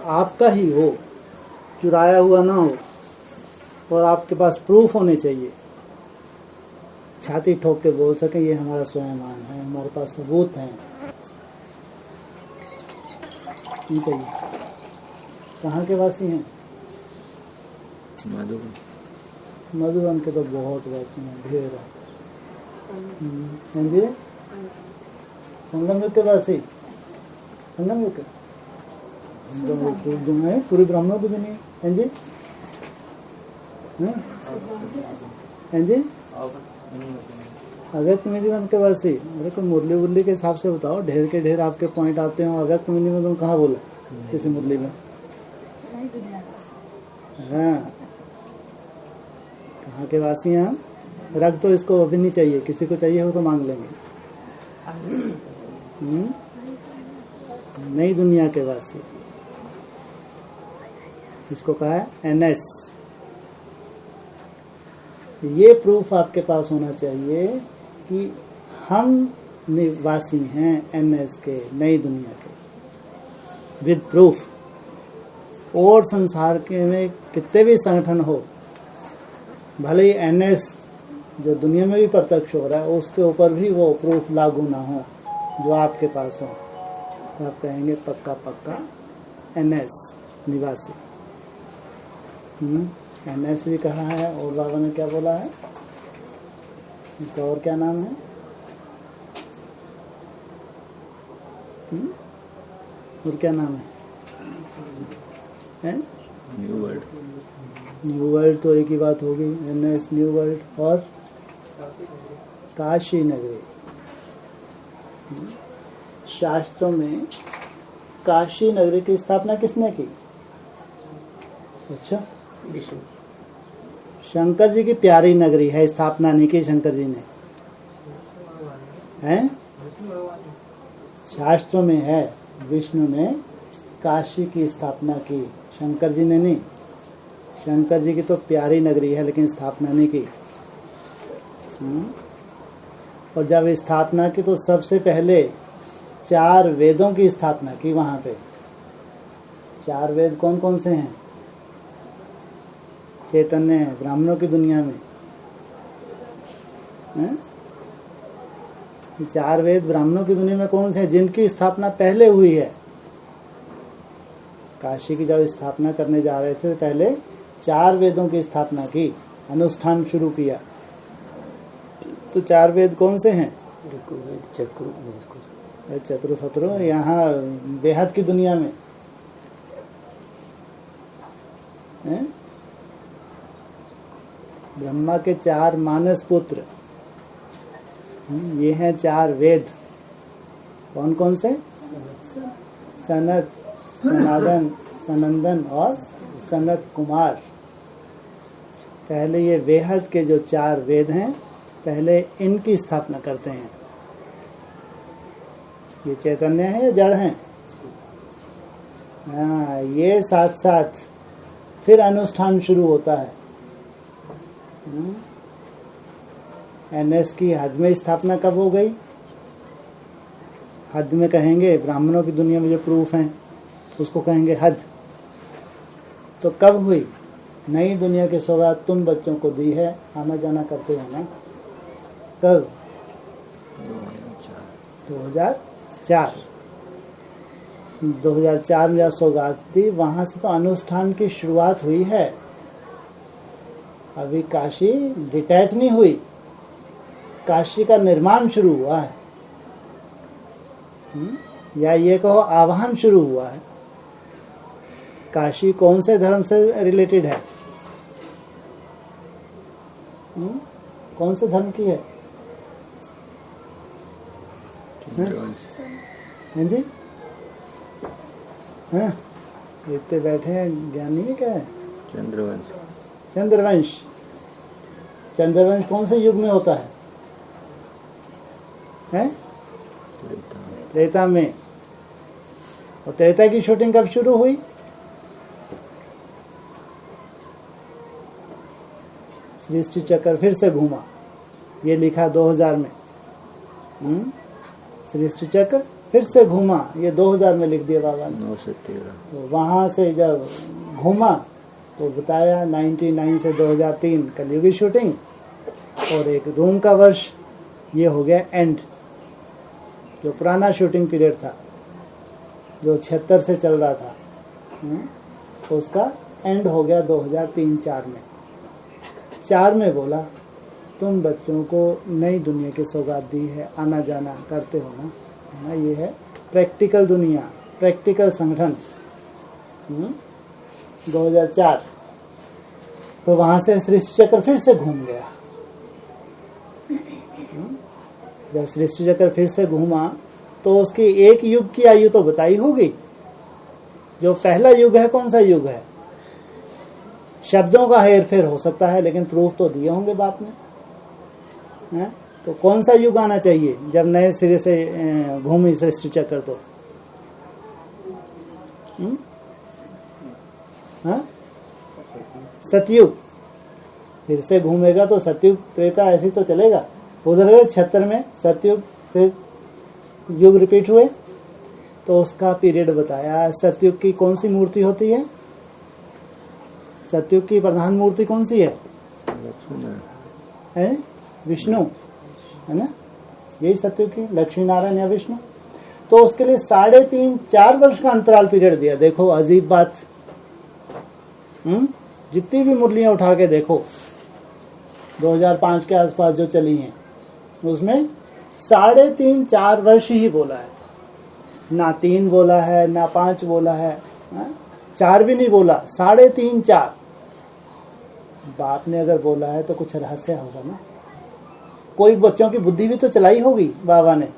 आपका ही हो, चुराया हुआ ना हो, और आपके पास प्रूफ होने चाहिए, छाती ठोक के बोल सके ये हमारा स्वाभिमान है, हमारे पास सबूत हैं। नहीं चाहिए। कहाँ के वासी हैं? मधुबन के तो बहुत वासी हैं, ढेर है। जी, संगम युग के वासी, संगम युग के जो है पूरी ब्राह्मणों की दुनिया है जी। हैं जी, अगस्त मिनिमम के वासी। अरे कोई मुरली उरली के हिसाब से बताओ, ढेर के ढेर आपके पॉइंट आते हो। अगस्त मिनिमम तुम कहाँ बोला किसी मुरली में? हाँ, कहाँ के वासी हैं हम? रख तो इसको अभी नहीं चाहिए, किसी को चाहिए हो तो मांग लेंगे। नई दुनिया के वासी, इसको कहा है एनएस। ये प्रूफ आपके पास होना चाहिए कि हम निवासी हैं एनएस के, नई दुनिया के, विद प्रूफ। और संसार के में कितने भी संगठन हो, भले ही एनएस जो दुनिया में भी प्रत्यक्ष हो रहा है उसके ऊपर भी वो प्रूफ लागू ना हो जो आपके पास हो, तो आप कहेंगे पक्का पक्का एनएस निवासी। एनएस भी कहा है। और बाबा ने क्या बोला है इसका, और क्या नाम है? और क्या नाम है? New world. न्यू वर्ल्ड तो एक ही बात होगी, एनएस न्यू वर्ल्ड। और काशी नगरी। शास्त्रों में काशी नगरी की स्थापना किसने की? अच्छा, शंकर जी की प्यारी नगरी है, स्थापना नहीं की शंकर जी ने, हैं? शास्त्रों में है विष्णु ने काशी की स्थापना की, शंकर जी ने नहीं। शंकर जी की तो प्यारी नगरी है लेकिन स्थापना नहीं की। और जब स्थापना की तो सबसे पहले 4 वेदों की स्थापना की वहां पे। 4 वेद कौन कौन से हैं? चैतन्य ब्राह्मणों की दुनिया में है? 4 वेद ब्राह्मणों की दुनिया में कौन से हैं जिनकी स्थापना पहले हुई है? काशी की जब स्थापना करने जा रहे थे पहले 4 वेदों की स्थापना की, अनुष्ठान शुरू किया। तो 4 वेद कौन से हैं? चक्रु फतरु यहाँ बेहद की दुनिया में है? ब्रह्मा के 4 मानस पुत्र, ये हैं 4 वेद। कौन कौन से? सनत, सनातन, सनंदन और सनत कुमार। पहले ये बेहद के जो 4 वेद हैं पहले इनकी स्थापना करते हैं। ये चैतन्य है या जड़ हैं? हाँ, ये साथ साथ फिर अनुष्ठान शुरू होता है। एनएस की हद में स्थापना कब हो गई? हद में कहेंगे ब्राह्मणों की दुनिया में जो प्रूफ हैं उसको कहेंगे हद। तो कब हुई? नई दुनिया की सौगात तुम बच्चों को दी है, आना जाना करते हो ना। कब? 2004। 2004 में जब सौगात दी वहां से तो अनुष्ठान की शुरुआत हुई है। अभी काशी डिटैच नहीं हुई, काशी का निर्माण शुरू हुआ है, या ये कहो आवाहन शुरू हुआ है। काशी कौन से धर्म से रिलेटेड है? कौन से धर्म की है? हैं जी? हाँ, इतने बैठे हैं, ज्ञानी है क्या है? चंद्रवंश। चंद्रवंश। चंद्रवंश कौन से युग में होता है? हैं? त्रेता में। और त्रेता की शूटिंग कब शुरू हुई? सृष्टि चक्र फिर से घूमा, ये लिखा 2000 में। सृष्टि चक्र फिर से घूमा, ये 2000 में लिख दिया बाबा ने। 9 से 13। तो वहां से जब घूमा तो बताया 99 से 2003 कलयुगी शूटिंग, और एक रोम का वर्ष, ये हो गया एंड। जो पुराना शूटिंग पीरियड था जो 76 से चल रहा था, तो उसका एंड हो गया 2003-4 में। 4 में बोला तुम बच्चों को नई दुनिया की सौगात दी है, आना जाना करते हो ना, है ना, ये है प्रैक्टिकल दुनिया, प्रैक्टिकल संगठन। 2004 तो वहां से सृष्टि चक्र फिर से घूम गया। जब सृष्टि चक्र फिर से घूमा तो उसकी एक युग की आयु तो बताई होगी। जो पहला युग है कौन सा युग है? शब्दों का हेर फेर हो सकता है लेकिन प्रूफ तो दिए होंगे बाप ने, है? तो कौन सा युग आना चाहिए जब नए सिरे से घूमी सृष्टि चक्र? तो सतयुग फिर से घूमेगा तो सतयुग त्रेता ऐसी तो चलेगा। उधर 76 में सतयुग, फिर युग रिपीट हुए तो उसका पीरियड बताया। सतयुग की कौन सी मूर्ति होती है? सतयुग की प्रधान मूर्ति कौन सी है? विष्णु, है ना, यही सतयुग की, लक्ष्मी नारायण या विष्णु। तो उसके लिए 3.5-4 वर्ष का अंतराल पीरियड दिया। देखो अजीब बात, जितनी भी मुरलियां उठा के देखो 2005 के आसपास जो चली हैं उसमें 3.5-4 वर्ष ही बोला है, ना 3 बोला है ना 5 बोला है, 4 भी नहीं बोला, 3.5-4। बाप ने अगर बोला है तो कुछ रहस्य होगा ना। कोई बच्चों की बुद्धि भी तो चलाई होगी बाबा ने,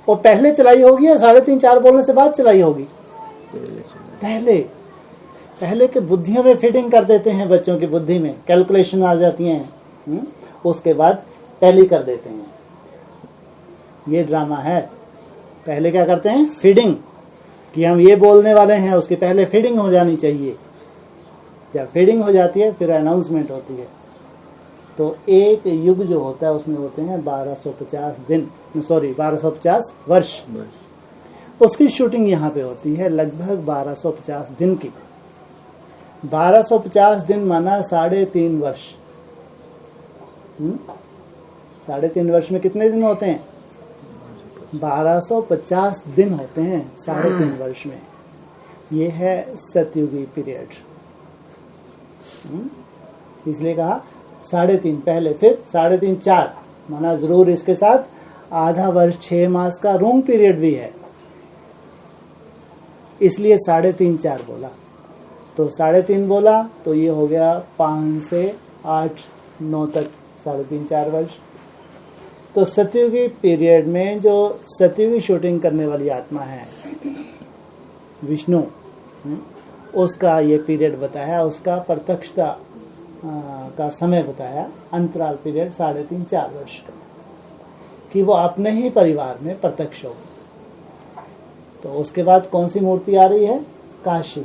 और पहले चलाई होगी या 3.5-4 बोलने से बाद चलाई होगी? पहले के बुद्धियों में फिटिंग कर देते हैं, बच्चों की बुद्धि में कैलकुलेशन आ जाती हैं, उसके बाद टैली कर देते हैं। ये ड्रामा है। पहले क्या करते हैं? फीडिंग, कि हम ये बोलने वाले हैं, उसकी पहले फीडिंग हो जानी चाहिए। जब फीडिंग हो जाती है फिर अनाउंसमेंट होती है। तो एक युग जो होता है उसमें होते हैं 1250 दिन, 1250 वर्ष। उसकी शूटिंग यहाँ पे होती है लगभग 1250 दिन की। 1250 दिन माना 3.5 वर्ष। 3.5 वर्ष में कितने दिन होते हैं? 1250 दिन होते हैं 3.5 वर्ष में। ये है सतयुगी पीरियड। इसलिए कहा 3.5 पहले, फिर 3.5-4 माना जरूर इसके साथ आधा वर्ष 6 मास का रूम पीरियड भी है, इसलिए 3.5-4 बोला। तो 3.5 बोला तो ये हो गया 5 से 8-9 तक 3.5-4 वर्ष। तो सतयुगी पीरियड में जो सतयुगी शूटिंग करने वाली आत्मा है विष्णु, उसका ये पीरियड बताया, उसका प्रत्यक्षता का समय बताया, अंतराल पीरियड 3.5-4 वर्ष का, कि वो अपने ही परिवार में प्रत्यक्ष हो। तो उसके बाद कौन सी मूर्ति आ रही है? काशी।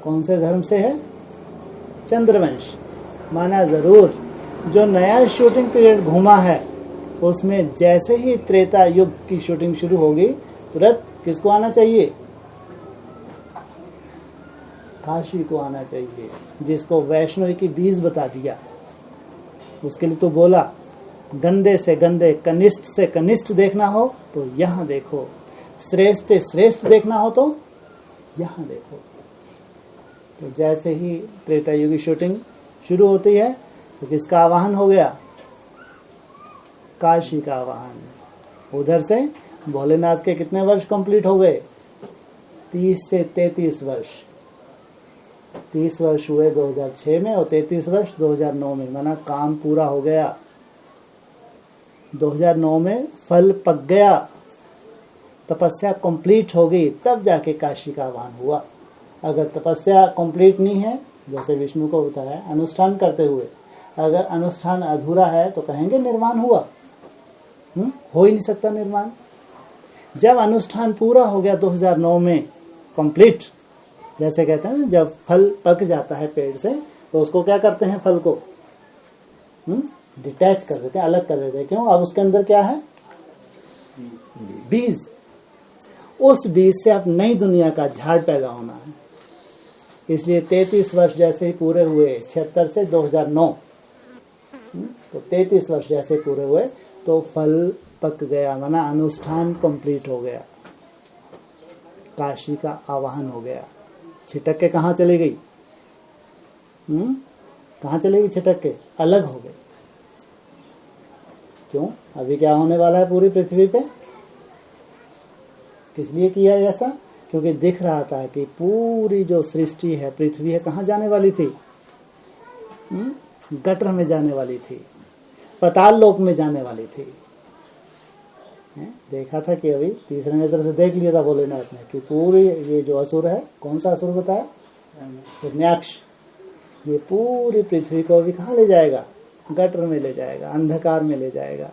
कौन से धर्म से है? चंद्रवंश। माना जरूर जो नया शूटिंग पीरियड घूमा है उसमें जैसे ही त्रेता युग की शूटिंग शुरू होगी तुरंत किसको आना चाहिए? काशी को आना चाहिए, जिसको वैष्णवी की बीज बता दिया। उसके लिए तो बोला गंदे से गंदे, कनिष्ठ से कनिष्ठ देखना हो तो यहाँ देखो, श्रेष्ठ से श्रेष्ठ देखना हो तो यहाँ देखो। तो जैसे ही त्रेता युगी शूटिंग शुरू होती है तो किसका आवाहन हो गया? काशी का आवाहन। उधर से भोलेनाथ के कितने वर्ष कंप्लीट हो गए? 30 से 33 वर्ष। 30 वर्ष हुए 2006 में और 33 वर्ष 2009 में, माना काम पूरा हो गया। 2009 में फल पक गया, तपस्या कंप्लीट हो गई, तब जाके काशी का आह्वान हुआ। अगर तपस्या कंप्लीट नहीं है, जैसे विष्णु को बताया अनुष्ठान करते हुए, अगर अनुष्ठान अधूरा है तो कहेंगे निर्वाण हुआ। हो ही नहीं सकता निर्वाण। जब अनुष्ठान पूरा हो गया 2009 में कंप्लीट, जैसे कहते हैं ना जब फल पक जाता है पेड़ से तो उसको क्या करते हैं? फल को डिटैच कर देते हैं, अलग कर देते हैं। क्यों? अब उसके अंदर क्या है? बीज, उस बीज से अब नई दुनिया का झाड़ पैदा होना है। इसलिए 33 वर्ष जैसे ही पूरे हुए 76 से 2009, तो 33 वर्ष जैसे पूरे हुए तो फल पक गया, माना अनुष्ठान कंप्लीट हो गया, काशी का आवाहन हो गया। छिटक के कहाँ चली गई? कहाँ चली गई छिटक के? अलग हो गई। क्यों? अभी क्या होने वाला है पूरी पृथ्वी पे? किस लिए किया ऐसा? क्योंकि दिख रहा था कि पूरी जो सृष्टि है, पृथ्वी है, कहाँ जाने वाली थी? गटर में जाने वाली थी, पाताल लोक में जाने वाली थी। देखा था कि अभी तीसरे नेत्र से देख लिया था भोलेनाथ ने कि पूरी ये जो असुर है, कौन सा असुर बताया? हिरण्याक्ष। ये पूरी पृथ्वी को अभी कहाँ ले जाएगा? गटर में ले जाएगा, अंधकार में ले जाएगा।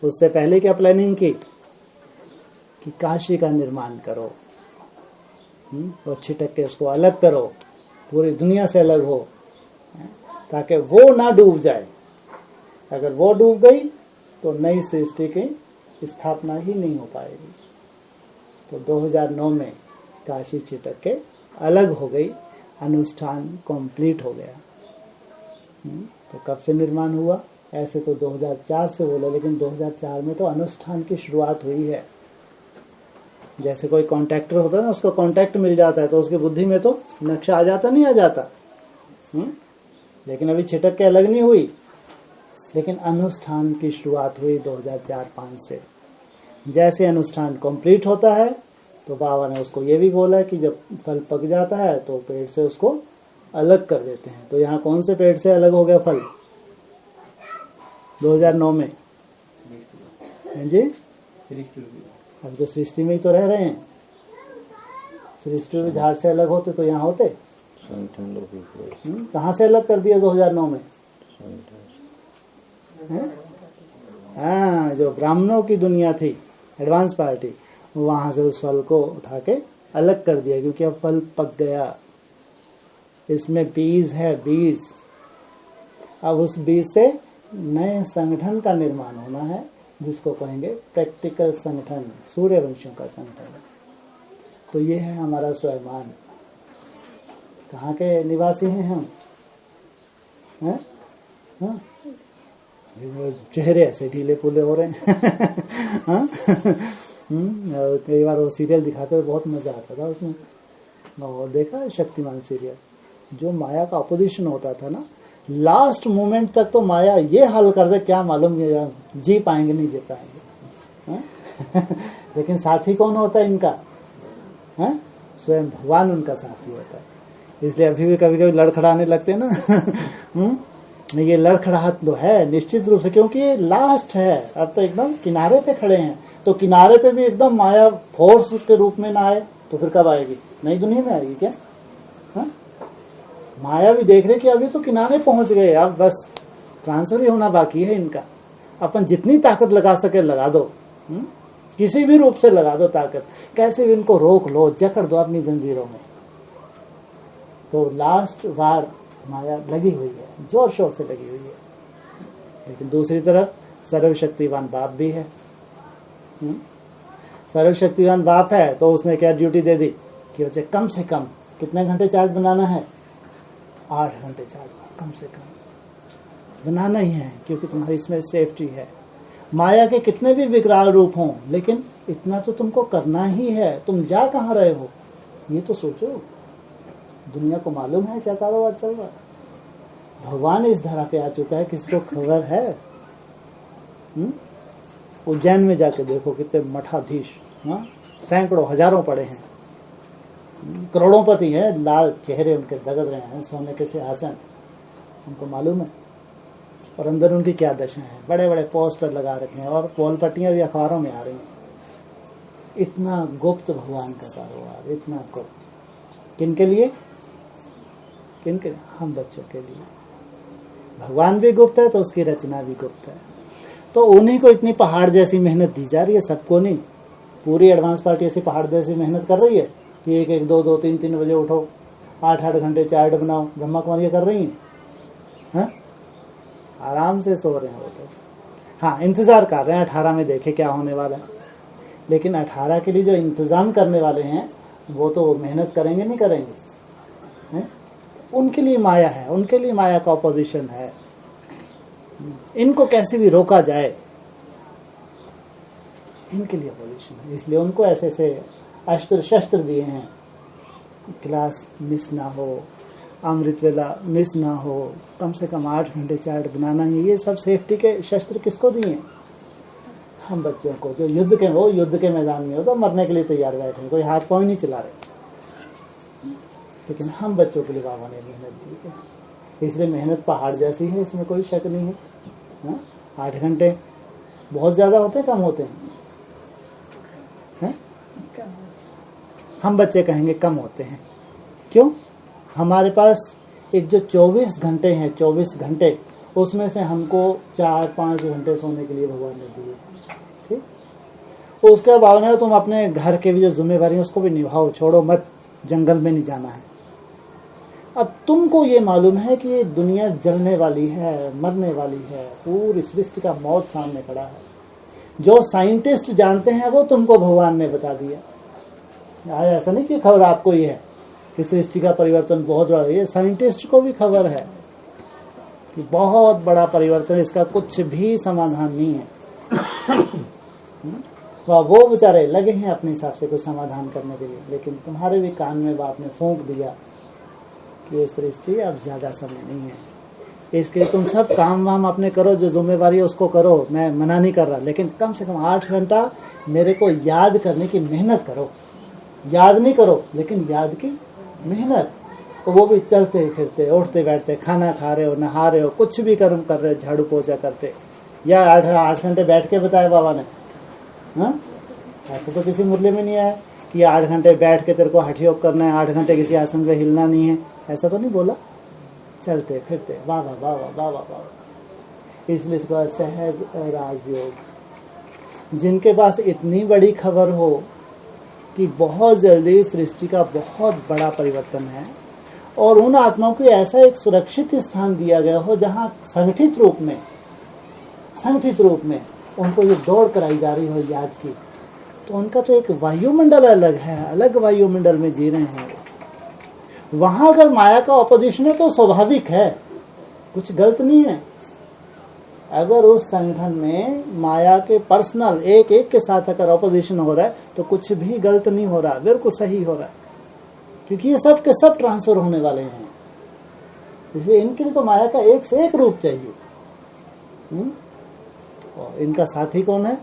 उससे पहले क्या प्लानिंग की कि काशी का निर्माण करो और छिटक के उसको अलग करो, पूरी दुनिया से अलग हो, ताकि वो ना डूब जाए। अगर वो डूब गई तो नई सृष्टि की स्थापना ही नहीं हो पाएगी। तो 2009 में काशी छिटक के अलग हो गई, अनुष्ठान कंप्लीट हो गया। तो कब से निर्माण हुआ? ऐसे तो 2004 से बोला, लेकिन 2004 में तो अनुष्ठान की शुरुआत हुई है। जैसे कोई कॉन्ट्रैक्टर होता है ना, उसको कॉन्ट्रैक्ट मिल जाता है तो उसकी बुद्धि में तो नक्शा आ जाता, नहीं आ जाता? लेकिन अभी छिटक के अलग नहीं हुई, लेकिन अनुष्ठान की शुरुआत हुई 2004-05 से। जैसे अनुष्ठान कंप्लीट होता है तो बाबा ने उसको ये भी बोला कि जब फल पक जाता है तो पेड़ से उसको अलग कर देते हैं। तो यहाँ कौन से पेड़ से अलग हो गया फल 2009 में? जी, अब तो सृष्टि में ही तो रह रहे हैं। सृष्टि में झाड़ से अलग होते तो यहाँ होते? कहाँ से अलग कर दिया 2009 में? हाँ, जो ब्राह्मणों की दुनिया थी, एडवांस पार्टी, वहां से उस फल को उठा के अलग कर दिया, क्योंकि अब फल पक गया। इसमें बीज है, बीज। अब उस बीज से नए संगठन का निर्माण होना है, जिसको कहेंगे प्रैक्टिकल संगठन, सूर्यवंशियों का संगठन। तो ये है हमारा स्वयंमान। कहाँ के निवासी हैं हम? हैं? हाँ? चेहरे ऐसे ढीले पुले हो रहे हैं। हाँ? कई बार वो सीरियल दिखाते तो बहुत मजा आता था उसमें। और देखा है शक्तिमान सीरियल, जो माया का अपोजिशन होता था ना, लास्ट मोमेंट तक तो माया ये हाल कर दे, क्या मालूम जी पाएंगे नहीं जी पाएंगे। लेकिन साथी कौन होता है इनका? है? स्वयं भगवान उनका साथी होता है। इसलिए अभी भी कभी कभी लड़खड़ाने लगते हैं ना। ये लड़खड़ाहट तो है निश्चित रूप से, क्योंकि ये लास्ट है। अब तो एकदम किनारे पे खड़े हैं, तो किनारे पे भी एकदम माया फोर्स के रूप में ना आए तो फिर कब आएगी? नई दुनिया में आएगी क्या? हा? माया भी देख रहे कि अभी तो किनारे पहुंच गए, अब बस ट्रांसफर ही होना बाकी है इनका। अपन जितनी ताकत लगा सके लगा दो, किसी भी रूप से लगा दो ताकत, कैसे भी इनको रोक लो, जकड़ दो अपनी जंजीरों में। तो लास्ट बार माया लगी हुई है, जोर शोर से लगी हुई है। लेकिन दूसरी तरफ सर्वशक्तिवान बाप भी है। सर्वशक्तिवान बाप है तो उसने क्या ड्यूटी दे दी कि बच्चे कम से कम कितने घंटे चार्ट बनाना है? 8 घंटे चार्ट कम से कम बनाना ही है, क्योंकि तुम्हारी इसमें सेफ्टी है। माया के कितने भी विकराल रूप हों, लेकिन इतना तो तुमको करना ही है। तुम जा कहाँ रहे हो ये तो सोचो। दुनिया को मालूम है क्या कारोबार चल रहा है। भगवान इस धरा पे आ चुका है, किसी को खबर है? उज्जैन में जाके देखो कितने मठाधीश, सैकड़ों हजारों पड़े हैं, करोड़ोंपति हैं, लाल चेहरे उनके दगद रहे हैं, सोने के सिंहासन, उनको मालूम है। और अंदर उनकी क्या दशा है, बड़े बड़े पोस्टर लगा रखे हैं और पोल पट्टियां भी अखबारों में आ रही हैं। इतना गुप्त भगवान का कारोबार, इतना गुप्त। किनके लिए? किनके? हम बच्चों के लिए। भगवान भी गुप्त है तो उसकी रचना भी गुप्त है। तो उन्हीं को इतनी पहाड़ जैसी मेहनत दी जा रही है, सबको नहीं। पूरी एडवांस पार्टी ऐसी पहाड़ जैसी मेहनत कर रही है कि 1-1, 2-2, 3-3 बजे उठो, 8-8 घंटे चार्ट बनाओ। ब्रह्मा कुमारियां कर रही हैं, आराम से सो रहे हैं वो तो। हाँ, इंतजार कर रहे हैं 18 में देखे क्या होने वाला है। लेकिन 18 के लिए जो इंतज़ाम करने वाले हैं वो तो मेहनत करेंगे नहीं करेंगे, हैं? उनके लिए माया है, उनके लिए माया का ऑपोजिशन है। इनको कैसे भी रोका जाए, इनके लिए अपोजिशन है। इसलिए उनको ऐसे ऐसे अस्त्र शस्त्र दिए हैं, क्लास मिस ना हो, अमृत वेला मिस ना हो, कम से कम 8 घंटे चार्ट बनाना ही। ये सब सेफ्टी के शस्त्र किसको दिए? हम बच्चों को, जो युद्ध के हो, युद्ध के मैदान में हो तो मरने के लिए तैयार बैठे, कोई हाथ पाँव नहीं चला रहे, लेकिन हम बच्चों के लिए बाबा ने मेहनत दी है। इसलिए मेहनत पहाड़ जैसी है, इसमें कोई शक नहीं है। 8 घंटे बहुत ज़्यादा होते हैं, कम होते हैं? हम बच्चे कहेंगे कम होते हैं। क्यों? हमारे पास एक जो 24 घंटे हैं, 24 घंटे, उसमें से हमको 4-5 घंटे सोने के लिए भगवान ने दिए। ठीक, उसके बाद तुम अपने घर के भी जो जिम्मेवारी है उसको भी निभाओ, छोड़ो मत, जंगल में नहीं जाना है। अब तुमको ये मालूम है कि ये दुनिया जलने वाली है, मरने वाली है, पूरी सृष्टि का मौत सामने खड़ा है। जो साइंटिस्ट जानते हैं वो तुमको भगवान ने बता दिया। ऐसा नहीं कि खबर आपको ही है कि सृष्टि का परिवर्तन बहुत बड़ा है, ये साइंटिस्ट को भी खबर है कि बहुत बड़ा परिवर्तन, इसका कुछ भी समाधान नहीं है। वो बेचारे लगे हैं अपने हिसाब से कुछ समाधान करने के लिए, लेकिन तुम्हारे भी कान में बाप ने फूंक दिया कि ये सृष्टि अब ज्यादा समय नहीं है, इसके लिए तुम सब काम वाम अपने करो, जो जिम्मेवारी है उसको करो, मैं मना नहीं कर रहा, लेकिन कम से कम 8 घंटा मेरे को याद करने की मेहनत करो। याद नहीं करो लेकिन याद की मेहनत, तो वो भी चलते फिरते, उठते बैठते, खाना खा रहे हो, नहा रहे हो, कुछ भी कर्म कर रहे हो, झाड़ू पोछा करते, या 8 घंटे बैठ के बताया बाबा ने। हाँ, ऐसा तो किसी मुरली में नहीं आया कि 8 घंटे बैठ के तेरे को हठ योग करना है, 8 घंटे किसी आसन पे हिलना नहीं है, ऐसा तो नहीं बोला। चलते फिरते बाबा बाबा बाबा बाबा, इसलिए इसका सहज राजयोग। जिनके पास इतनी बड़ी खबर हो कि बहुत जल्दी सृष्टि का बहुत बड़ा परिवर्तन है, और उन आत्माओं को ऐसा एक सुरक्षित स्थान दिया गया हो जहां संगठित रूप में उनको ये दौड़ कराई जा रही हो याद की, तो उनका तो एक वायुमंडल अलग है, अलग वायुमंडल में जी रहे हैं। वहां अगर माया का ऑपोजिशन है तो स्वाभाविक है, कुछ गलत नहीं है। अगर उस संगठन में माया के पर्सनल एक के साथ अगर ऑपोजिशन हो रहा है तो कुछ भी गलत नहीं हो रहा, बिल्कुल सही हो रहा है, क्योंकि ये सब के सब ट्रांसफर होने वाले हैं। इसलिए इनके लिए तो माया का एक से एक रूप चाहिए। और इनका साथी कौन है?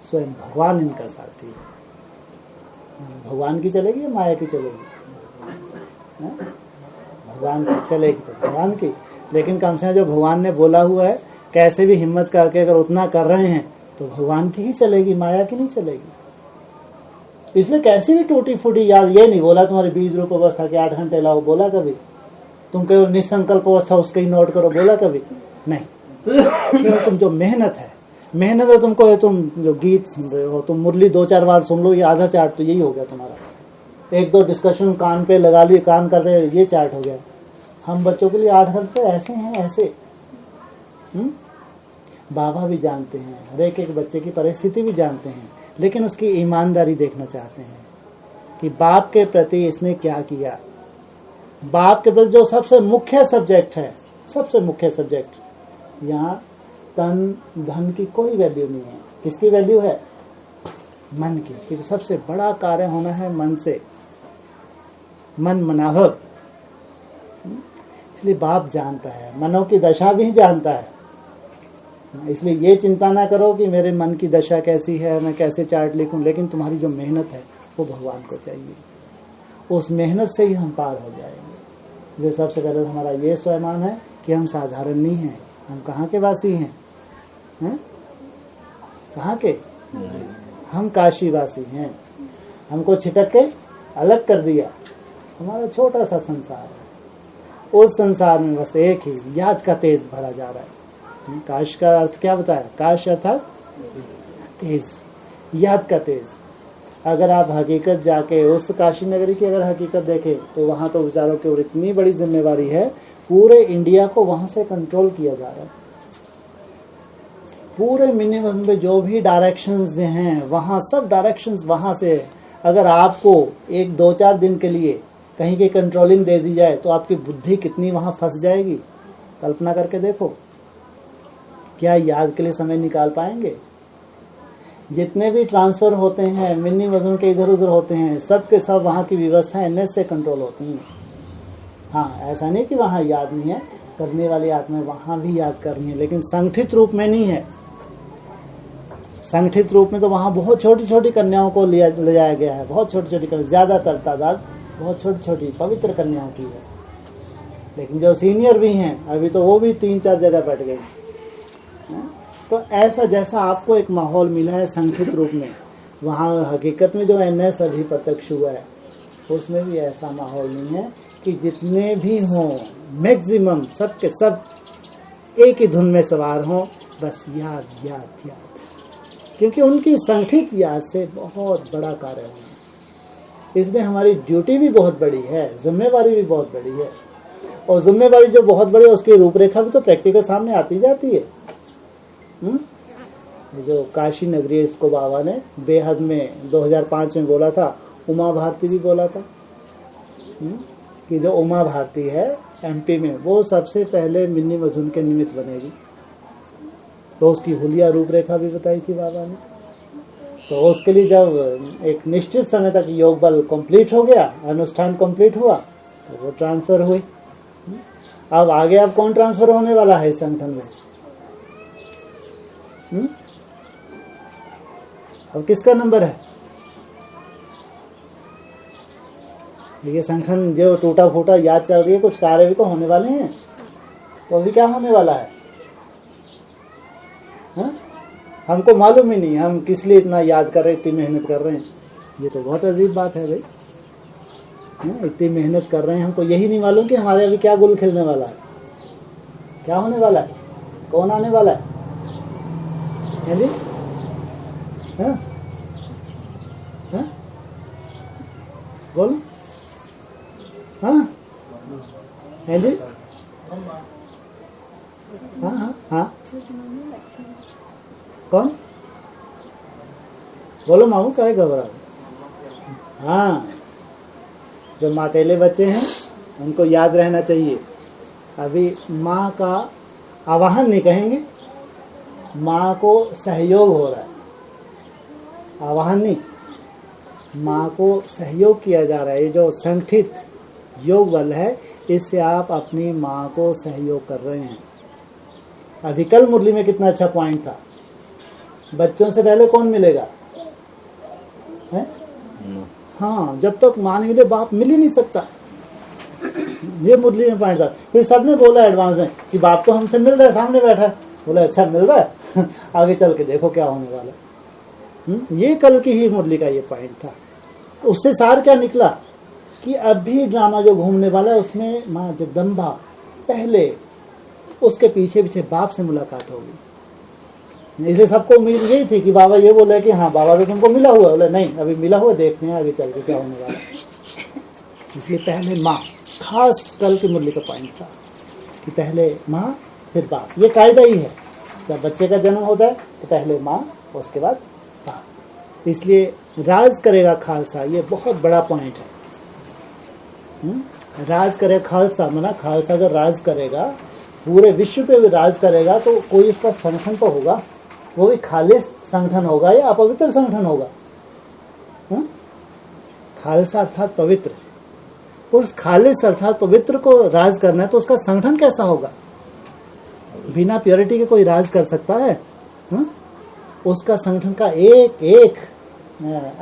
स्वयं भगवान इनका साथी है। भगवान की चलेगी या माया की चलेगी? भगवान की चलेगी तो भगवान की, लेकिन कम से कम जो भगवान ने बोला हुआ है, कैसे भी हिम्मत करके अगर उतना कर रहे हैं तो भगवान की ही चलेगी, माया की नहीं चलेगी। इसलिए कैसी भी टूटी फूटी याद, ये नहीं बोला तुम्हारी बीज रूप अवस्था के 8 घंटे लाओ, बोला कभी? तुम केवल निसंकल्प अवस्था उसके ही नोट करो, बोला कभी? नहीं। केवल तुम जो मेहनत है तुमको, तुम जो गीत सुन रहे हो, तुम मुरली 2-4 बार सुन लो, ये आधा चार्ट तो यही हो गया तुम्हारा। 1-2 डिस्कशन कान पे लगा लिए, काम कर रहे, ये चार्ट हो गया। हम बच्चों के लिए 8 घंटे ऐसे हैं, ऐसे। बाबा भी जानते हैं, हर एक बच्चे की परिस्थिति भी जानते हैं, लेकिन उसकी ईमानदारी देखना चाहते हैं कि बाप के प्रति इसने क्या किया। बाप के प्रति जो सबसे मुख्य सब्जेक्ट है, सबसे मुख्य सब्जेक्ट, यहाँ तन धन की कोई वैल्यू नहीं है। किसकी वैल्यू है? मन की, क्योंकि सबसे बड़ा कार्य होना है मन से, मन मनाहक। इसलिए बाप जानता है, मनों की दशा भी जानता है। इसलिए ये चिंता ना करो कि मेरे मन की दशा कैसी है, मैं कैसे चार्ट लिखूं, लेकिन तुम्हारी जो मेहनत है वो भगवान को चाहिए। उस मेहनत से ही हम पार हो जाएंगे। ये सबसे पहले हमारा ये स्वाभिमान है कि हम साधारण नहीं हैं। हम कहाँ के वासी हैं? कहाँ के? हम काशी वासी हैं। हमको छिटक के अलग कर दिया। हमारा छोटा सा संसार है, उस संसार में बस एक ही याद का तेज भरा जा रहा है। काश का अर्थ क्या बताया? काश अर्थात तेज, याद का तेज। अगर आप हकीकत जाके उस काशी नगरी की अगर हकीकत देखें तो वहां तो विचारों के ऊपर इतनी बड़ी जिम्मेवारी है, पूरे इंडिया को वहां से कंट्रोल किया जा रहा है। पूरे मिनिमम में जो भी डायरेक्शंस हैं वहाँ सब डायरेक्शंस वहाँ से। अगर आपको 1-2-4 दिन के लिए कहीं की कंट्रोलिंग दे दी जाए तो आपकी बुद्धि कितनी वहाँ फंस जाएगी, कल्पना करके देखो। क्या याद के लिए समय निकाल पाएंगे? जितने भी ट्रांसफर होते हैं मिनी वजन के इधर उधर होते हैं, सब के सब वहाँ की व्यवस्था एनएस से कंट्रोल होती हैं। हाँ, ऐसा नहीं कि वहाँ याद नहीं है, करने वाली आत्मा वहाँ भी याद कर रही है, लेकिन संगठित रूप में नहीं है। संगठित रूप में तो वहाँ बहुत छोटी छोटी कन्याओं को ले जाया गया है, बहुत छोटी छोटी कन्या, ज़्यादातर तादाद बहुत छोटी छोटी पवित्र कन्याओं की है। लेकिन जो सीनियर भी हैं अभी तो वो भी 3-4 जगह बैठ गए। तो ऐसा जैसा आपको एक माहौल मिला है संगठित रूप में, वहाँ हकीकत में जो एनएस अभी प्रत्यक्ष हुआ है उसमें भी ऐसा माहौल नहीं है कि जितने भी हों मैक्सिमम सब के सब एक ही धुन में सवार हों, बस याद याद याद, क्योंकि उनकी संगठित याद से बहुत बड़ा कार्य है। इसलिए हमारी ड्यूटी भी बहुत बड़ी है, जिम्मेवारी भी बहुत बड़ी है, और जिम्मेवारी जो बहुत बड़ी है उसकी रूपरेखा भी तो प्रैक्टिकल सामने आती जाती है। जो काशी नगरी इसको बाबा ने बेहद में 2005 में बोला था, उमा भारती भी बोला था कि जो उमा भारती है एमपी में वो सबसे पहले मिनी मधुन के निमित्त बनेगी। तो उसकी हुलिया रूपरेखा भी बताई थी बाबा ने। तो उसके लिए जब एक निश्चित समय तक योग बल कंप्लीट हो गया, अनुष्ठान कंप्लीट हुआ, तो वो ट्रांसफर हुई। अब आगे अब कौन ट्रांसफर होने वाला है इस संगठन में? अब किसका नंबर है? ये संगठन जो टूटा फूटा याद चल रही है, कुछ कार्य भी तो होने वाले हैं। तो अभी क्या होने वाला है? हमको मालूम ही नहीं हम किस लिए इतना याद कर रहे हैं, इतनी मेहनत कर रहे हैं। ये तो बहुत अजीब बात है भाई। इतनी मेहनत कर रहे हैं, हमको यही नहीं मालूम कि हमारे अभी क्या गुल खिलने वाला है, क्या होने वाला है, कौन आने वाला है जी? बोलो। हाँ है जी? हाँ हाँ हाँ, कौन? बोलो मामू, क्या है घबरा? हाँ, जो मातेले बच्चे हैं उनको याद रहना चाहिए। अभी माँ का आवाहन नहीं कहेंगे, माँ को सहयोग हो रहा है, आवाहन नहीं, माँ को सहयोग किया जा रहा है। ये जो संगठित योग बल है, इससे आप अपनी माँ को सहयोग कर रहे हैं। अभी कल मुरली में कितना अच्छा पॉइंट था, बच्चों से पहले कौन मिलेगा है? हाँ, जब तक माँ नहीं मिले बाप मिल ही नहीं सकता। ये मुरली में पॉइंट था। फिर सबने बोला एडवांस में कि बाप तो हमसे मिल रहा है, सामने बैठा है। बोला अच्छा मिल रहा है आगे चल के देखो क्या होने वाला है। ये कल की ही मुरली का ये पॉइंट था। उससे सार क्या निकला कि अभी ड्रामा जो घूमने वाला है उसमें माँ जगदम्बा पहले, उसके पीछे पीछे बाप से मुलाकात होगी। इसलिए सबको उम्मीद यही थी कि बाबा ये बोले कि हाँ बाबा तो तुमको मिला हुआ। बोले नहीं, अभी मिला हुआ, देखते हैं आगे चल के क्या होने वाला है। इसलिए पहले माँ, खास कल की मुरली का पॉइंट था कि पहले माँ फिर बाप। ये कायदा ही है, जब बच्चे का जन्म होता है तो पहले माँ, उसके बाद बाप। इसलिए राज करेगा खालसा, ये बहुत बड़ा पॉइंट है। राज करेगा खालसा, माना खालसा अगर राज करेगा, पूरे विश्व पे भी राज करेगा, तो कोई उसका संगठन तो होगा, वो भी खालिस संगठन होगा या अपवित्र संगठन होगा? खालसा अर्थात पवित्र। उस खालिस अर्थात पवित्र को राज करना है तो उसका संगठन कैसा होगा? बिना प्योरिटी के कोई राज कर सकता है? उसका संगठन का एक एक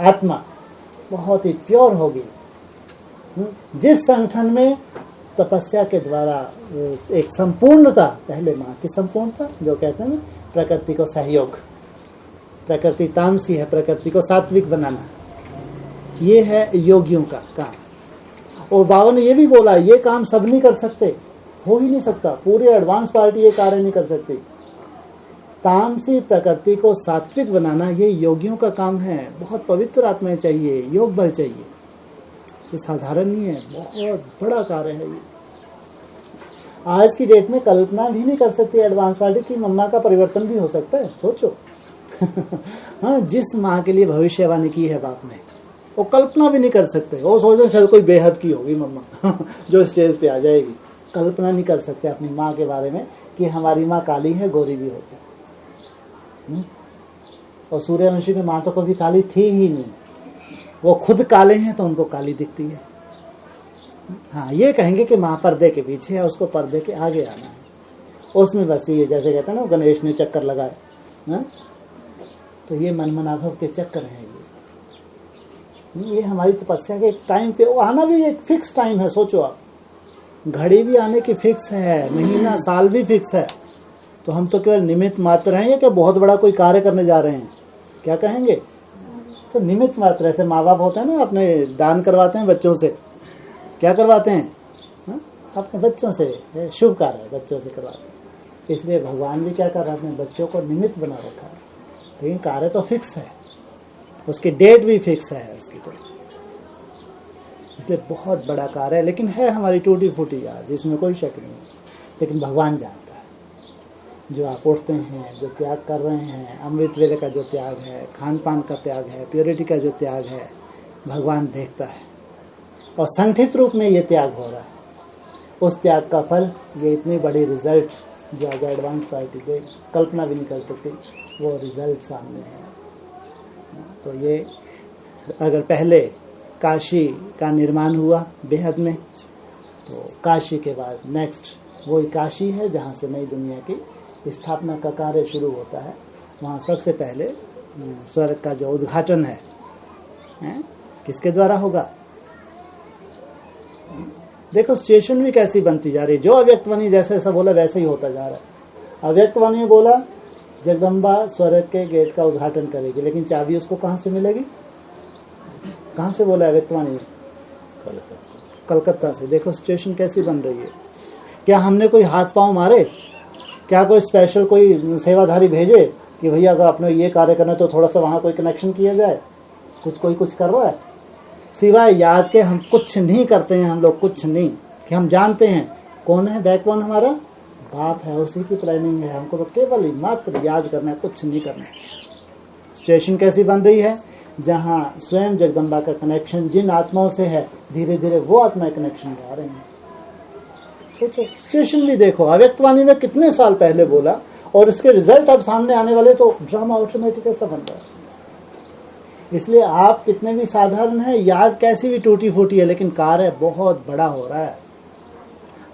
आत्मा बहुत ही प्योर होगी। जिस संगठन में तपस्या के द्वारा एक संपूर्णता, पहले माँ की संपूर्णता, जो कहते हैं ना प्रकृति को सहयोग, प्रकृति तामसी है, प्रकृति को सात्विक बनाना, ये है योगियों का काम। और बाबा ने ये भी बोला ये काम सब नहीं कर सकते, हो ही नहीं सकता, पूरी एडवांस पार्टी ये कार्य नहीं कर सकती। तामसी प्रकृति को सात्विक बनाना ये योगियों का काम है। बहुत पवित्र आत्माएं चाहिए, योग बल चाहिए, ये साधारण नहीं है, बहुत बड़ा कार्य है ये। आज की डेट में कल्पना भी नहीं कर सकती एडवांस पार्टी की मम्मा का परिवर्तन भी हो सकता है, सोचो। हाँ, जिस माँ के लिए भविष्यवाणी की है बाप ने, वो कल्पना भी नहीं कर सकते। वो सोचो शायद कोई बेहद की होगी मम्मा जो स्टेज पे आ जाएगी। कल्पना नहीं कर सकते अपनी माँ के बारे में कि हमारी माँ काली है, गोरी भी होगी। और सूर्यवंशी की माँ तो कभी काली थी ही नहीं, वो खुद काले हैं तो उनको काली दिखती है। हाँ, ये कहेंगे कि माँ पर्दे के पीछे है, उसको पर्दे के आगे आना है, उसमें बस ये जैसे कहते हैं ना गणेश ने चक्कर लगाए। हाँ? तो ये मनमनाभव के चक्कर हैं ये हमारी तपस्या के एक टाइम पे आना भी एक फिक्स टाइम है। सोचो आप, घड़ी भी आने की फिक्स है, महीना साल भी फिक्स है। तो हम तो केवल निमित्त मात्र हैं, या क्या बहुत बड़ा कोई कार्य करने जा रहे हैं, क्या कहेंगे? तो निमित्त मात्र। ऐसे माँ बाप होते हैं ना, अपने दान करवाते हैं बच्चों से, क्या करवाते हैं? हा? अपने बच्चों से शुभ कार्य बच्चों से करवाते हैं। इसलिए भगवान भी क्या कर रहे हैं, अपने बच्चों को निमित्त बना रखा है। लेकिन कार्य तो फिक्स है, उसकी डेट भी फिक्स है उसकी, तो इसलिए बहुत बड़ा कार्य है। लेकिन है हमारी टूटी फूटी याद, इसमें कोई शक नहीं। लेकिन भगवान जानता है जो आप उठते हैं, जो त्याग कर रहे हैं, अमृत वेले का जो त्याग है, खान पान का त्याग है, प्योरिटी का जो त्याग है, भगवान देखता है। और संगठित रूप में ये त्याग हो रहा है। उस त्याग का फल ये इतनी बड़ी रिजल्ट जो आज एडवांस पार्टी दे कल्पना भी नहीं कर सकती, वो रिजल्ट सामने है। तो ये अगर पहले काशी का निर्माण हुआ बेहद में, तो काशी के बाद नेक्स्ट वही काशी है जहाँ से नई दुनिया की स्थापना का कार्य शुरू होता है। वहाँ सबसे पहले स्वर्ग का जो उद्घाटन है, किसके द्वारा होगा? देखो स्टेशन भी कैसी बनती जा रही है। जो अव्यक्तवाणी जैसे ऐसा बोला वैसे ही होता जा रहा है। अव्यक्तवाणी में बोला जगदम्बा स्वर्ग के गेट का उद्घाटन करेगी, लेकिन चाबी उसको कहाँ से मिलेगी? कहाँ से बोला अव्यक्तवाणी? कलकत्ता से। देखो स्टेशन कैसी बन रही है। क्या हमने कोई हाथ पांव मारे? क्या कोई स्पेशल कोई सेवाधारी भेजे कि भैया अगर आपने ये कार्य करना तो थोड़ा सा वहाँ कोई कनेक्शन किया जाए? कोई कुछ कर रहा है? सिवाय याद के हम कुछ नहीं करते हैं। हम लोग कुछ नहीं, कि हम जानते हैं कौन है बैकबोन, हमारा बाप है, उसी की प्लानिंग है। हमको तो केवल मात्र याद करना है, कुछ नहीं करना है। स्टेशन कैसी बन रही है? जहाँ स्वयं जगदम्बा का कनेक्शन जिन आत्माओं से है, धीरे धीरे वो आत्माएं कनेक्शन ला रही हैं। सोचो स्टेशन भी देखो, अव्यक्तवाणी में कितने साल पहले बोला और इसके रिजल्ट अब सामने आने वाले, तो ड्रामा ऑटोमेटिक ऐसा बन रहा है। इसलिए आप कितने भी साधारण है, याद कैसी भी टूटी फूटी है, लेकिन कार्य बहुत बड़ा हो रहा है।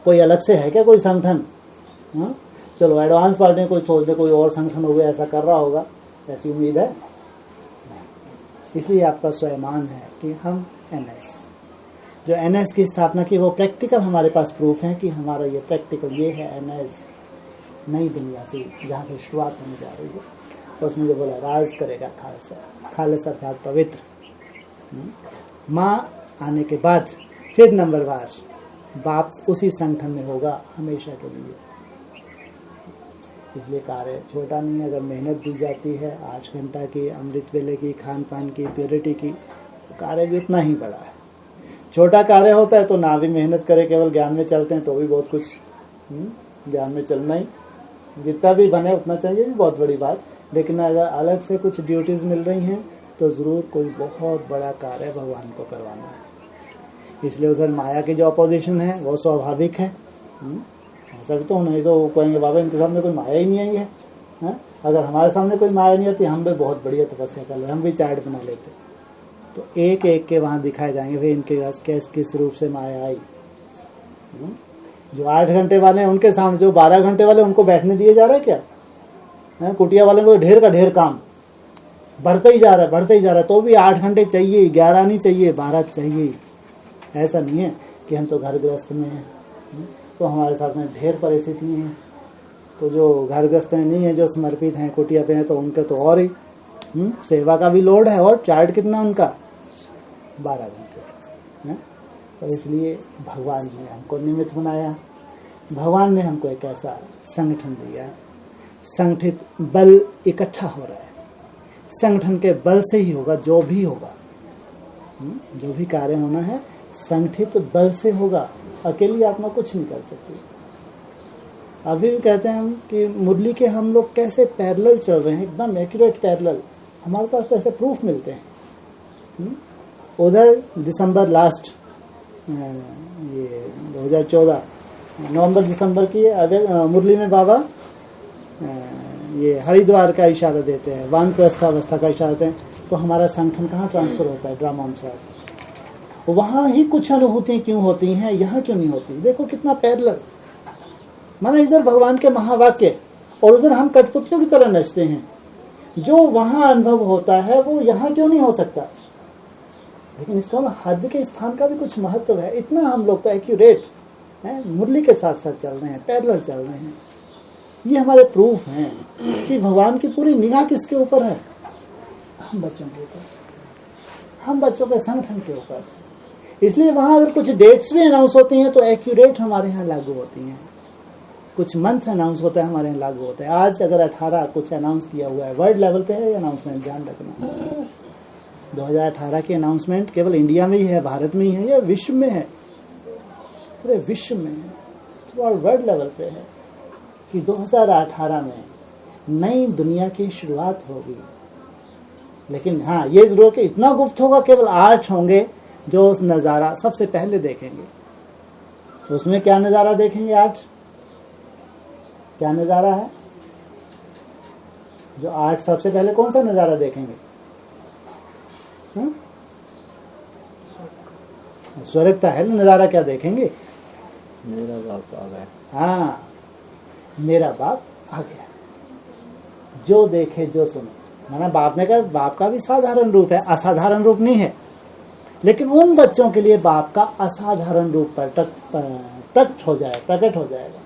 कोई अलग से है क्या कोई संगठन? चलो एडवांस पार्टी कोई सोच दे कोई और संगठन हो गया ऐसा कर रहा होगा, ऐसी उम्मीद है? इसलिए आपका स्वयमान है कि हम एनएस, जो एनएस की स्थापना की, वो प्रैक्टिकल हमारे पास प्रूफ है कि हमारा ये प्रैक्टिकल ये है एनएस नई दुनिया से जहाँ से शुरुआत होने जा रही है। उसमें जो बोला राज करेगा खालसा, खालसा अर्थात पवित्र। माँ आने के बाद फिर नंबरवार बाप उसी संगठन में होगा हमेशा के लिए। इसलिए कार्य छोटा नहीं है। अगर मेहनत दी जाती है 8 घंटा की, अमृत वेले की, खान पान की, प्योरिटी की, तो कार्य भी उतना ही बड़ा है। छोटा कार्य होता है तो ना भी मेहनत करे, केवल ज्ञान में चलते हैं तो भी बहुत कुछ, ज्ञान में चलना ही जितना भी बने उतना चाहिए, भी बहुत बड़ी बात। लेकिन अगर अलग से कुछ ड्यूटीज मिल रही हैं तो ज़रूर कोई बहुत बड़ा कार्य भगवान को करवाना है। इसलिए उधर माया की जो अपोजिशन है वो स्वाभाविक है। ऐसा भी तो नहीं तो कहेंगे बाबा इनके सामने कोई माया ही नहीं आई है। अगर हमारे सामने कोई माया नहीं आती हम भी बहुत बढ़िया तपस्या कर ले, हम भी चार्ट बना लेते। तो एक एक के वहाँ दिखाए जाएंगे भाई इनके पास किस रूप से माया आई। जो 8 घंटे वाले हैं उनके सामने, जो 12 घंटे वाले उनको बैठने दिए जा रहा है क्या? कुटिया वाले को ढेर का ढेर काम बढ़ता ही जा रहा है, तो भी 8 घंटे चाहिए, 11 नहीं चाहिए, 12 चाहिए। ऐसा नहीं है कि हम तो घर गृहस्थ में हैं तो हमारे साथ में ढेर परिस्थिति हैं। तो जो घर गृहस्थ में नहीं है, जो समर्पित हैं, कुटिया पे हैं, तो उनके तो और ही सेवा का भी लोड है। और चार्ट कितना उनका? 12 घंटे। तो इसलिए भगवान ने हमको निमित्त बनाया, भगवान ने हमको एक ऐसा संगठन दिया। संगठित बल इकट्ठा हो रहा है, संगठन के बल से ही होगा जो भी होगा। जो भी कार्य होना है संगठित बल से होगा। अकेली आत्मा कुछ नहीं कर सकती। अभी भी कहते हैं हम कि मुरली के हम लोग कैसे पैरेलल चल रहे हैं, एकदम एक्यूरेट पैरेलल। हमारे पास तो ऐसे प्रूफ मिलते हैं। उधर दिसंबर लास्ट ये 2014 नवंबर दिसंबर की अगर मुरली में बाबा ये हरिद्वार का इशारा देते हैं, वानप्रस्थ अवस्था का इशारा देते हैं, तो हमारा संगठन कहाँ ट्रांसफर होता है? ड्रामा अनुसार। वहाँ ही कुछ अनुभूतियाँ क्यों होती हैं, यहाँ क्यों नहीं होती? देखो कितना पैरेलल। माना इधर भगवान के महावाक्य और उधर हम कठपुतलियों की तरह नचते हैं। जो वहाँ अनुभव होता है वो यहाँ क्यों नहीं हो सकता? लेकिन इसका हद के स्थान का भी कुछ महत्व है। इतना हम लोग तो एक्यूरेट है, मुरली के साथ साथ चल रहे हैं, पैरेलल चल रहे हैं। ये हमारे प्रूफ हैं कि भगवान की पूरी निगाह किसके ऊपर है? हम बच्चों के ऊपर, हम बच्चों के संगठन के ऊपर। इसलिए वहां अगर कुछ डेट्स भी अनाउंस होती हैं तो एक्यूरेट हमारे यहाँ लागू होती हैं। कुछ मंथ अनाउंस होता है हमारे यहाँ लागू होता है। आज अगर 18 कुछ अनाउंस किया हुआ है, वर्ल्ड लेवल पे है अनाउंसमेंट, ध्यान रखना। 2018 की अनाउंसमेंट केवल इंडिया में ही है, भारत में ही है, या विश्व में है? पूरे विश्व में है, थोड़ा वर्ल्ड लेवल पे है कि 2018 में नई दुनिया की शुरुआत होगी। लेकिन हाँ, ये जरूर कि इतना गुप्त होगा, केवल 8 होंगे जो उस नज़ारा सबसे पहले देखेंगे। तो उसमें क्या नज़ारा देखेंगे? 8 क्या नज़ारा है जो 8 सबसे पहले कौन सा नज़ारा देखेंगे? स्वर्ग का है ना नज़ारा। क्या देखेंगे? मेरा बाप आ गया। हाँ, मेरा बाप आ गया। जो देखे जो सुने, माना बाप ने कहा, बाप का भी साधारण रूप है, असाधारण रूप नहीं है। लेकिन उन बच्चों के लिए बाप का असाधारण रूप प्रकट हो जाएगा।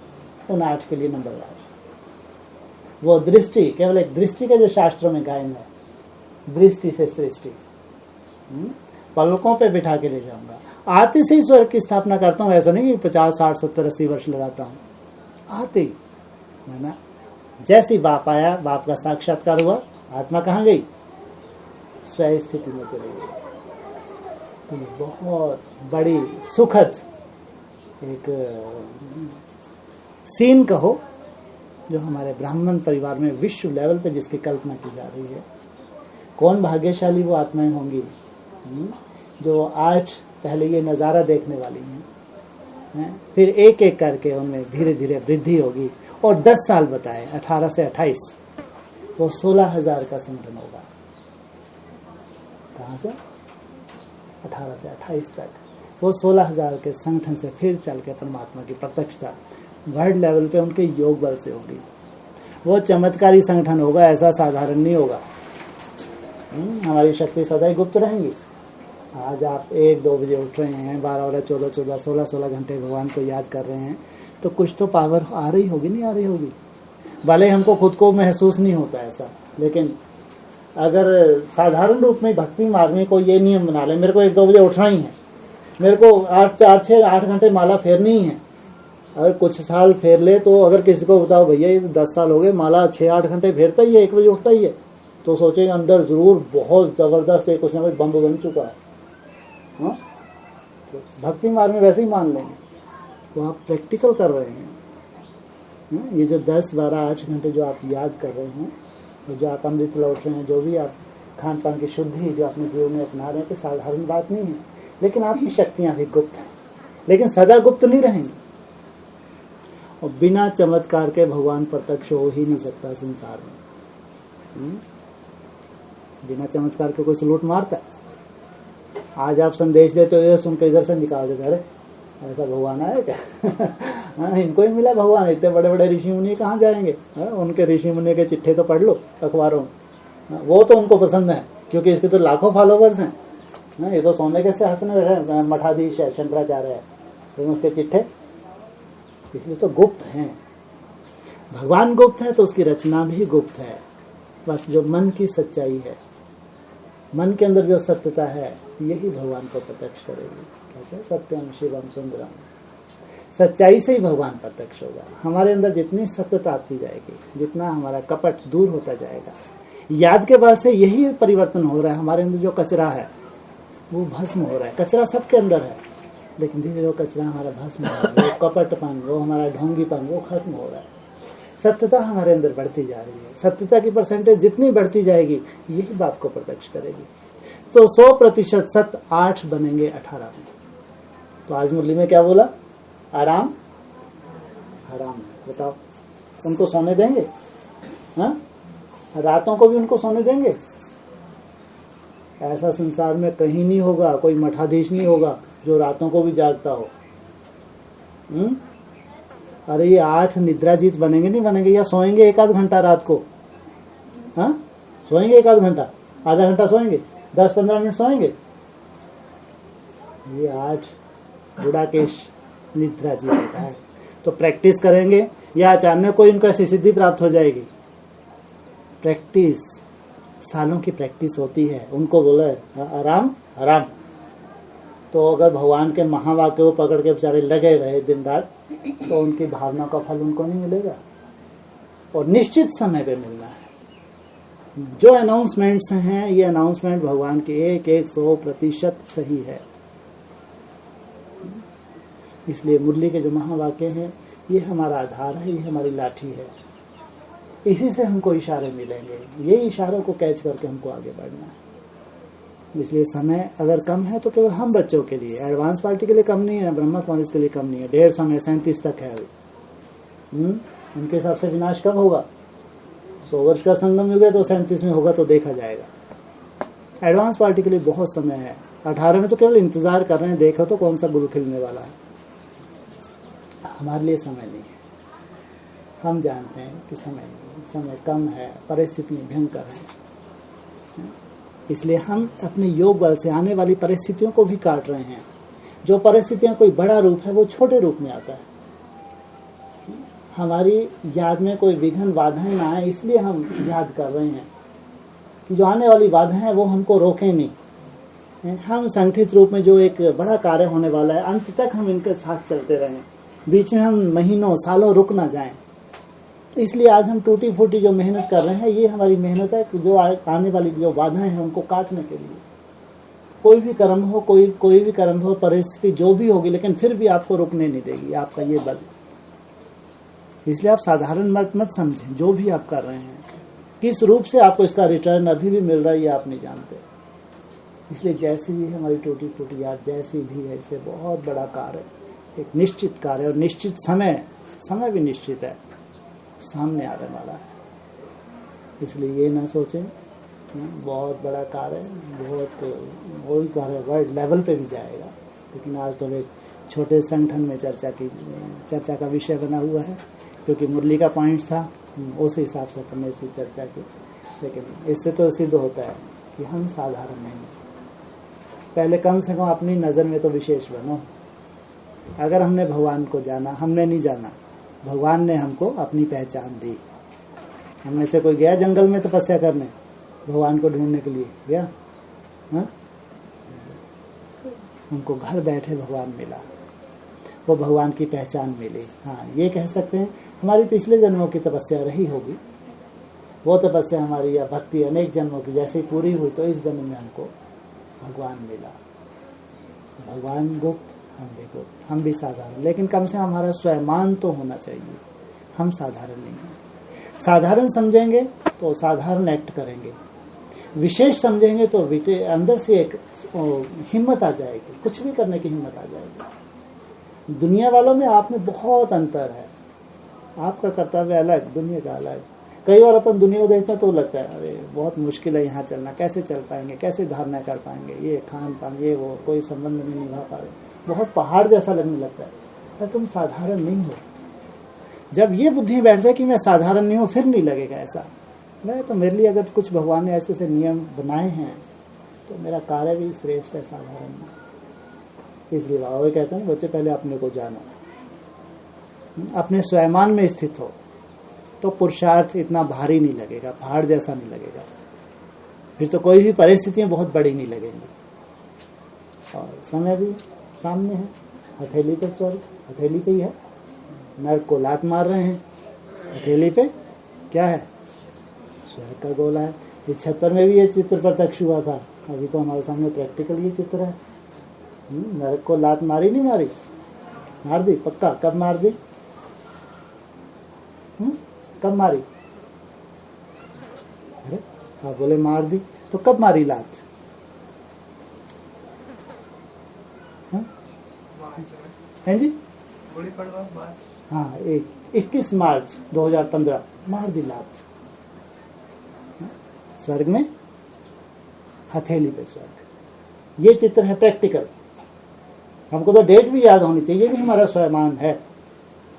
उन 8 के लिए नंबर 8। वो दृष्टि केवल एक दृष्टि के जो शास्त्रों में गायन है, दृष्टि से सृष्टि, पलकों पे बिठा के ले जाऊंगा। आते से ही स्वर्ग की स्थापना करता हूँ। ऐसा नहीं कि 50, 60, 70, 80 वर्ष लगाता हूँ। आते ही है ना, जैसे बाप आया, बाप का साक्षात्कार हुआ, आत्मा कहाँ गई? स्वयं स्थिति में चली गई। तो बहुत बड़ी सुखद एक सीन कहो जो हमारे ब्राह्मण परिवार में विश्व लेवल पे जिसकी कल्पना की जा रही है। कौन भाग्यशाली वो आत्माएं होंगी जो 8 पहले ये नज़ारा देखने वाली हैं। फिर एक एक करके उनमें धीरे धीरे वृद्धि होगी। और 10 साल बताए, 18 से 28, वो 16,000 का संगठन होगा। कहाँ से? 18 से 28 तक वो 16,000 के संगठन से फिर चल के परमात्मा की प्रत्यक्षता वर्ल्ड लेवल पे उनके योग बल से होगी। वो चमत्कारी संगठन होगा, ऐसा साधारण नहीं होगा। हमारी शक्ति सदैव गुप्त रहेंगी। आज आप 1-2 बजे उठ रहे हैं, 12, 14, 16 घंटे भगवान को याद कर रहे हैं, तो कुछ तो पावर आ रही होगी, नहीं आ रही होगी? भले हमको खुद को महसूस नहीं होता ऐसा, लेकिन अगर साधारण रूप में भक्ति मार्ग में कोई ये नियम बना ले, मेरे को 1-2 बजे उठना ही है, मेरे को 8 घंटे माला फेरनी ही है। अगर कुछ साल फेर ले तो अगर किसी को बताओ भैया ये 10 साल हो गए माला 6-8 घंटे फेरता ही है, 1 बजे उठता ही है, तो सोचेगा अंदर जरूर बहुत जबरदस्त एक कुछ ना कुछ बम बन चुका है। हाँ, भक्ति मार्ग में वैसे ही मान लेंगे। तो आप प्रैक्टिकल कर रहे हैं। ये जो 10, 12, 8 घंटे जो आप याद कर रहे हैं, और जो आप अमृत लौट रहे हैं, जो भी आप खान पान की शुद्धि जो अपने जीवन में अपना रहे हैं, तो साधारण बात नहीं है। लेकिन आपकी शक्तियां भी गुप्त हैं, लेकिन सदा गुप्त नहीं रहेंगी। और बिना चमत्कार के भगवान प्रत्यक्ष हो ही नहीं सकता संसार में। बिना चमत्कार के कोई सलूट मारता है? आज आप संदेश देते हो, सुन के इधर से निकाल देते, अरे ऐसा भगवान आया क्या? हाँ, इनको ही मिला भगवान, इतने बड़े बड़े ऋषि मुनि कहाँ जाएंगे? उनके ऋषि मुनि के चिट्ठे तो पढ़ लो अखबारों में, वो तो उनको पसंद है, क्योंकि इसके तो लाखों फॉलोवर्स हैं। ये तो सोने के सिंहासन में बैठे मठाधीश है, शंकराचार्य है, लेकिन उसके चिट्ठे, इसलिए तो गुप्त हैं। भगवान गुप्त है तो उसकी रचना भी गुप्त है। बस जो मन की सच्चाई है, मन के अंदर जो सत्यता है, यही भगवान को प्रत्यक्ष करेगी। कैसे? सत्यम शिवम सुंदरम, सच्चाई से ही भगवान प्रत्यक्ष होगा। हमारे अंदर जितनी सत्यता आती जाएगी, जितना हमारा कपट दूर होता जाएगा, याद के बल से यही परिवर्तन हो रहा है। हमारे अंदर जो कचरा है वो भस्म हो रहा है। कचरा सबके अंदर है, लेकिन धीरे धीरे वो कचरा हमारा भस्म हो रहा है, वो कपटपन, वो हमारा ढोंगीपन वो खत्म हो रहा है। सत्यता हमारे अंदर बढ़ती जा रही है। सत्यता की परसेंटेज जितनी बढ़ती जाएगी यही बात को प्रत्यक्ष करेगी। तो 100% सत्य 8 बनेंगे 18 में। तो आज मुरली में क्या बोला? आराम हराम है। बताओ, उनको सोने देंगे? हाँ, रातों को भी उनको सोने देंगे? ऐसा संसार में कहीं नहीं होगा, कोई मठाधीश नहीं होगा जो रातों को भी जागता हो। अरे ये 8 निद्राजीत बनेंगे नहीं बनेंगे, या सोएंगे 1-8 घंटा रात को? हाँ, सोएंगे 1-8 घंटा, आधा घंटा सोएंगे, 10-15 मिनट सोएंगे। ये 8 बुढ़ाकेश निद्राजीत होता है। तो प्रैक्टिस करेंगे या अचानक कोई इनको ऐसी सिद्धि प्राप्त हो जाएगी? प्रैक्टिस, सालों की प्रैक्टिस होती है। उनको बोला है आराम हराम। तो अगर भगवान के महावाक्य को पकड़ के बेचारे लगे रहे दिन रात, तो उनकी भावना का फल उनको नहीं मिलेगा, और निश्चित समय पे मिलना है। जो अनाउंसमेंट्स हैं, ये अनाउंसमेंट भगवान के 100% सही है। इसलिए मुरली के जो महावाक्य हैं ये हमारा आधार है, ये हमारी लाठी है। इसी से हमको इशारे मिलेंगे, ये इशारों को कैच करके हमको आगे बढ़ना है। इसलिए समय अगर कम है तो केवल हम बच्चों के लिए, एडवांस पार्टी के लिए कम नहीं है, ब्रह्मा कुमारीज के लिए कम नहीं है। ढेर समय 37 तक है अभी। उनके हिसाब से विनाश कब होगा? 100 वर्ष का संगम युग है तो 37 में होगा, तो देखा जाएगा। एडवांस पार्टी के लिए बहुत समय है। 18 में तो केवल इंतजार कर रहे हैं, देखो तो कौन सा गुरु खिलने वाला है। हमारे लिए समय नहीं है। हम जानते हैं कि समय नहीं, समय कम है, परिस्थितियां भयंकर हैं। इसलिए हम अपने योग बल से आने वाली परिस्थितियों को भी काट रहे हैं। जो परिस्थितियां कोई बड़ा रूप है वो छोटे रूप में आता है। हमारी याद में कोई विघ्न बाधाएं ना आए, इसलिए हम याद कर रहे हैं कि जो आने वाली बाधाएं हैं वो हमको रोकें नहीं। हम संगठित रूप में जो एक बड़ा कार्य होने वाला है, अंत तक हम इनके साथ चलते रहें, बीच में हम महीनों सालों रुक ना जाएं। इसलिए आज हम टूटी फूटी जो मेहनत कर रहे हैं, ये हमारी मेहनत है कि जो आने वाली जो बाधाएं हैं उनको काटने के लिए। कोई भी कर्म हो, कोई भी कर्म हो, परिस्थिति जो भी होगी, लेकिन फिर भी आपको रुकने नहीं देगी आपका ये बल। इसलिए आप साधारण मत समझें जो भी आप कर रहे हैं, किस रूप से आपको इसका रिटर्न अभी भी मिल रहा है ये आप नहीं जानते। इसलिए जैसी भी हमारी टूटी फूटी याद जैसी भी है, इसे बहुत बड़ा कार्य, एक निश्चित कार्य और निश्चित समय भी निश्चित है, सामने आने वाला है। इसलिए ये ना सोचें बहुत बड़ा कार्य है, बहुत कार्य वर्ल्ड लेवल पे भी जाएगा। लेकिन आज तो एक छोटे संगठन में चर्चा का विषय बना हुआ है, क्योंकि मुरली का पॉइंट था, उस हिसाब से हमने इसी चर्चा की। लेकिन इससे तो सिद्ध होता है कि हम साधारण नहीं। पहले कम से कम अपनी नज़र में तो विशेष बनो। अगर हमने भगवान को जाना, हमने नहीं जाना, भगवान ने हमको अपनी पहचान दी। हमने से कोई गया जंगल में तपस्या करने, भगवान को ढूंढने के लिए गया? हाँ, हमको घर बैठे भगवान मिला, वो भगवान की पहचान मिली। हाँ, ये कह सकते हैं हमारी पिछले जन्मों की तपस्या रही होगी, वो तपस्या हमारी या भक्ति अनेक जन्मों की जैसे पूरी हुई, तो इस जन्म में हमको भगवान मिला। भगवान गुप्त, हम भी गुप्त, हम भी साधारण, लेकिन कम से कम हमारा स्वयं तो होना चाहिए। हम साधारण नहीं हैं। साधारण समझेंगे तो साधारण एक्ट करेंगे, विशेष समझेंगे तो अंदर से एक हिम्मत आ जाएगी, कुछ भी करने की हिम्मत आ जाएगी। दुनिया वालों में आप में बहुत अंतर है। आपका कर्तव्य अलग, दुनिया का अलग। कई बार अपन दुनिया को देखते हैं तो लगता है अरे बहुत मुश्किल है यहाँ चलना, कैसे चल पाएंगे, कैसे धारणा कर पाएंगे, ये खान पान ये वो, कोई संबंध नहीं निभा पा रहे, बहुत पहाड़ जैसा लगने लगता है। तुम साधारण नहीं हो। जब ये बुद्धि बैठ जाए कि मैं साधारण नहीं हूँ, फिर नहीं लगेगा ऐसा। मैं तो मेरे लिए अगर कुछ भगवान ने ऐसे नियम बनाए हैं तो मेरा कार्य भी श्रेष्ठ है, साधारण नहीं। इसलिए बाबा कहते हैं बच्चे पहले अपने को जानो, अपने स्वयं में स्थित हो, तो पुरुषार्थ इतना भारी नहीं लगेगा, पहाड़ जैसा नहीं लगेगा। फिर तो कोई भी परिस्थितियां बहुत बड़ी नहीं लगेंगी। और समय भी सामने है, हथेली पे, सॉरी हथेली पे ही है। नर्क को लात मार रहे हैं, हथेली पे क्या है? स्वर्ग का गोला है। इस 76 में भी ये चित्र प्रत्यक्ष हुआ था, अभी तो हमारे सामने प्रैक्टिकल ये चित्र है। नरक को लात मारी नहीं मारी? मार दी पक्का। कब मार दी? कब मारी? अरे आप बोले मार दी, तो कब मारी लात? हैं जी? हाँ, 21 मार्च 2015 मार दी लात। स्वर्ग में, हथेली पे स्वर्ग। ये चित्र है प्रैक्टिकल। हमको तो डेट भी याद होनी चाहिए, भी हमारा स्वाभिमान है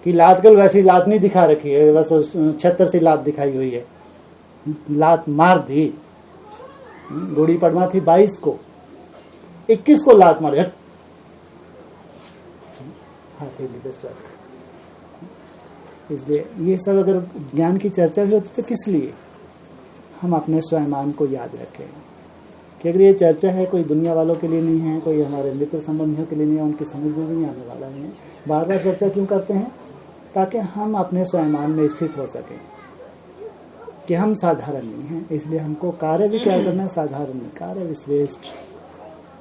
कि लात कल वैसी लात नहीं दिखा रखी है, बस 76 सी लात दिखाई हुई है। लात मार दी। गुड़ी पड़वा थी 22 को, 21 को लात मारी। हथेली पे स्वर्ग। इसलिए ये सब अगर ज्ञान की चर्चा भी होती तो किस लिए? हम अपने स्वाभिमान को याद रखें कि अगर ये चर्चा है कोई दुनिया वालों के लिए नहीं है, कोई हमारे मित्र संबंधियों के लिए नहीं है, उनकी समझ में भी नहीं आने वाला नहीं है। बार बार चर्चा क्यों करते हैं? ताकि हम अपने स्वाभिमान में स्थित हो सकें कि हम साधारण नहीं हैं। इसलिए हमको कार्य भी क्या करना है? साधारण नहीं, कार्य भी श्रेष्ठ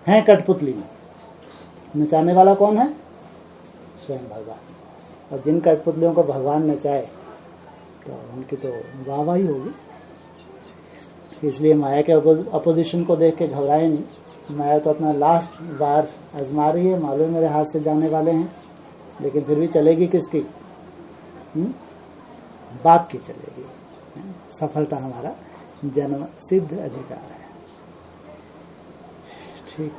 है। कठपुतली नचाने वाला कौन है? स्वयं भगवान। और जिन कठपुतलियों को भगवान नचाए तो उनकी तो वाहवाही होगी। इसलिए माया के अपोजिशन को देख के घबराए नहीं। माया तो अपना लास्ट बार आजमा रही है, मालूम मेरे हाथ से जाने वाले हैं, लेकिन फिर भी चलेगी किसकी? बाप की चलेगी। सफलता हमारा जन्म सिद्ध अधिकार है। ठीक।